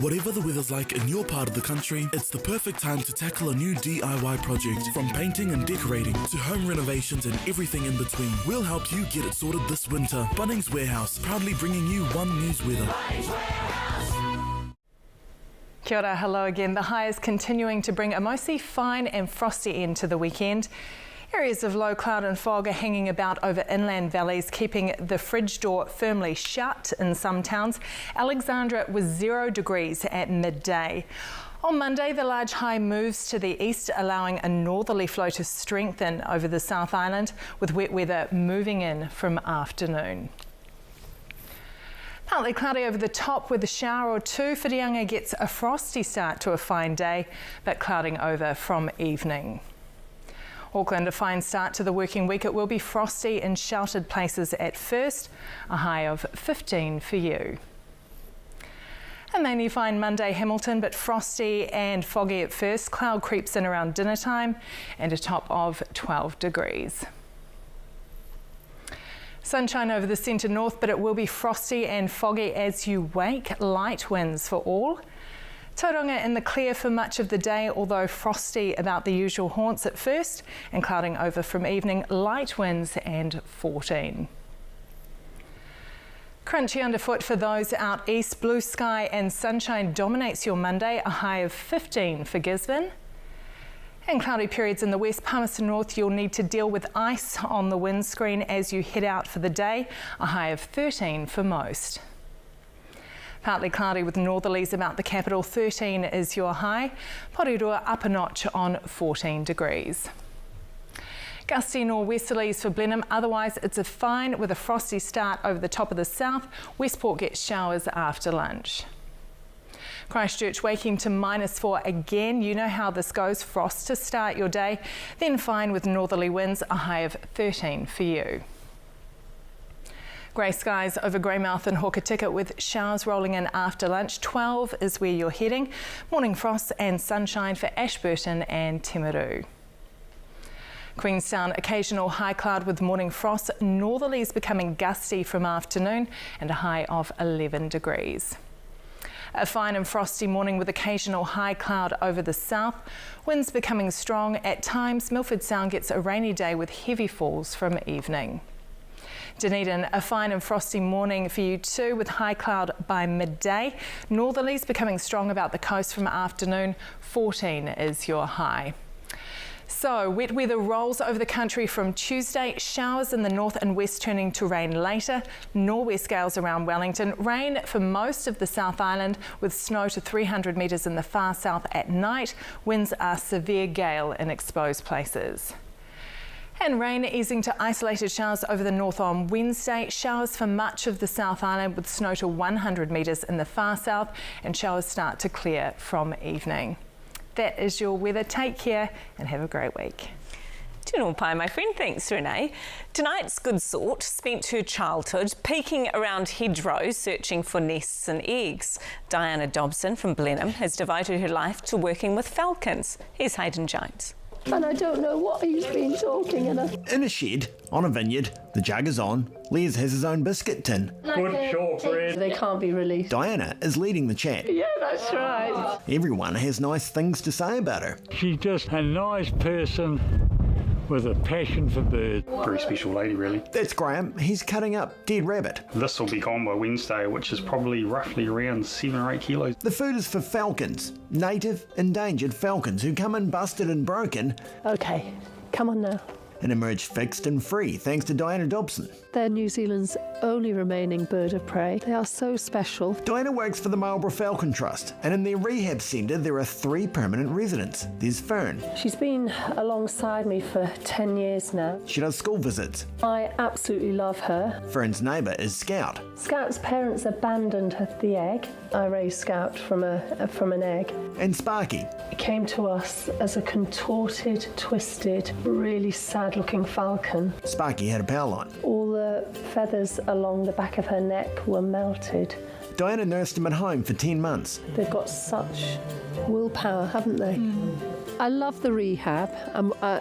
Whatever the weather's like in your part of the country, it's the perfect time to tackle a new DIY project. From painting and decorating to home renovations and everything in between, we'll help you get it sorted this winter. Bunnings Warehouse, proudly bringing you One News weather. Kia ora, hello again. The high is continuing to bring a mostly fine and frosty end to the weekend. Areas of low cloud and fog are hanging about over inland valleys, keeping the fridge door firmly shut in some towns. Alexandra was 0 degrees at midday. On Monday, the large high moves to the east, allowing a northerly flow to strengthen over the South Island, with wet weather moving in from afternoon. Partly cloudy over the top with a shower or two. Whirianga gets a frosty start to a fine day, but clouding over from evening. Auckland, a fine start to the working week. It will be frosty in sheltered places at first, a high of 15 for you. A mainly fine Monday, Hamilton, but frosty and foggy at first. Cloud creeps in around dinner time and a top of 12 degrees. Sunshine over the centre north, but it will be frosty and foggy as you wake. Light winds for all. Tauranga in the clear for much of the day, although frosty about the usual haunts at first and clouding over from evening. Light winds and 14. Crunchy underfoot for those out east. Blue sky and sunshine dominates your Monday, a high of 15 for Gisborne. And cloudy periods in the west. Palmerston North, you'll need to deal with ice on the windscreen as you head out for the day, a high of 13 for most. Partly cloudy with northerlies about the capital. 13 is your high. Porirua up a notch on 14 degrees. Gusty nor'westerlies for Blenheim. Otherwise, it's a fine with a frosty start over the top of the south. Westport gets showers after lunch. Christchurch waking to -4 again. You know how this goes. Frost to start your day. Then fine with northerly winds. A high of 13 for you. Grey skies over Greymouth and Hokitika with showers rolling in after lunch. 12 is where you're heading. Morning frost and sunshine for Ashburton and Timaru. Queenstown, occasional high cloud with morning frost. Northerlies becoming gusty from afternoon and a high of 11 degrees. A fine and frosty morning with occasional high cloud over the south. Winds becoming strong at times. Milford Sound gets a rainy day with heavy falls from evening. Dunedin, a fine and frosty morning for you too, with high cloud by midday. Northerlies becoming strong about the coast from afternoon. 14 is your high. So, wet weather rolls over the country from Tuesday. Showers in the north and west turning to rain later. Nor'west gales around Wellington. Rain for most of the South Island with snow to 300 metres in the far south at night. Winds are severe gale in exposed places. And rain easing to isolated showers over the north on Wednesday. Showers for much of the South Island with snow to 100 metres in the far south, and showers start to clear from evening. That is your weather. Take care and have a great week. Tūnō pai, my friend. Thanks, Renee. Tonight's good sort spent her childhood peeking around hedgerows searching for nests and eggs. Diana Dobson from Blenheim has devoted her life to working with falcons. Here's Hayden Jones. And I don't know what he's been talking enough. In a shed, on a vineyard, the jug is on. Les has his own biscuit tin. Good shortbread. They can't be released. Diana is leading the chat. Yeah, that's right. Everyone has nice things to say about her. She's just a nice person with a passion for birds. Very special lady, really. That's Graham. He's cutting up dead rabbit. This will be gone by Wednesday, which is probably roughly around 7 or 8 kilos. The food is for falcons, native endangered falcons who come in busted and broken Okay, come on now. and emerge fixed and free thanks to Diana Dobson. They're New Zealand's only remaining bird of prey. They are so special. Diana works for the Marlborough Falcon Trust, and in their rehab centre there are 3 permanent residents. There's Fern. She's been alongside me for 10 years now. She does school visits. I absolutely love her. Fern's neighbour is Scout. Scout's parents abandoned the egg. I raised Scout from an egg. And Sparky. It came to us as a contorted, twisted, really sad-looking falcon. Sparky had a power line. All the feathers along the back of her neck were melted. Diana nursed him at home for 10 months. They've got such willpower, haven't they? I love the rehab.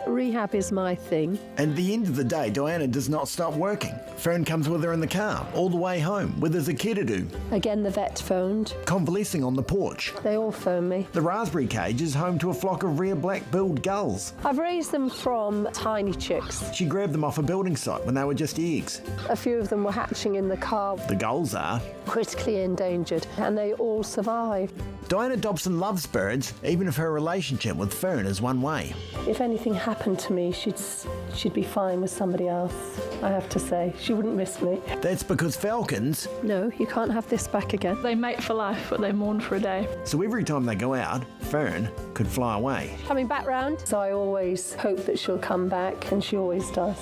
Rehab is my thing. At the end of the day, Diana does not stop working. Fern comes with her in the car, all the way home, with there's a care to do. Again, the vet phoned. Convalescing on the porch. They all phone me. The raspberry cage is home to a flock of rare black-billed gulls. I've raised them from tiny chicks. She grabbed them off a building site when they were just eggs. A few of them were hatching in the car. The gulls are. Critically endangered, and they all survived. Diana Dobson loves birds, even if her relationship with Fern is one way. If anything happened to me, she'd be fine with somebody else, I have to say. She wouldn't miss me. That's because falcons... No, you can't have this back again. They mate for life, but they mourn for a day. So every time they go out, Fern could fly away. Coming back round, so I always hope that she'll come back, and she always does.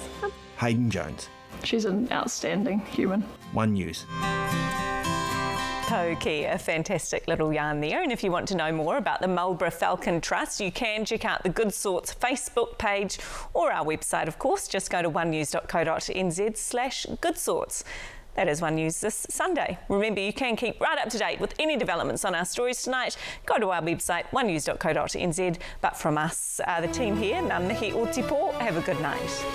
Hayden Jones. She's an outstanding human. One News. Okay, a fantastic little yarn there. And if you want to know more about the Marlborough Falcon Trust, you can check out the Good Sorts Facebook page or our website, of course. Just go to onenews.co.nz/goodsorts. That is One News this Sunday. Remember, you can keep right up to date with any developments on our stories tonight. Go to our website, onenews.co.nz. But from us, the team here, ngā mihi o te pō, have a good night.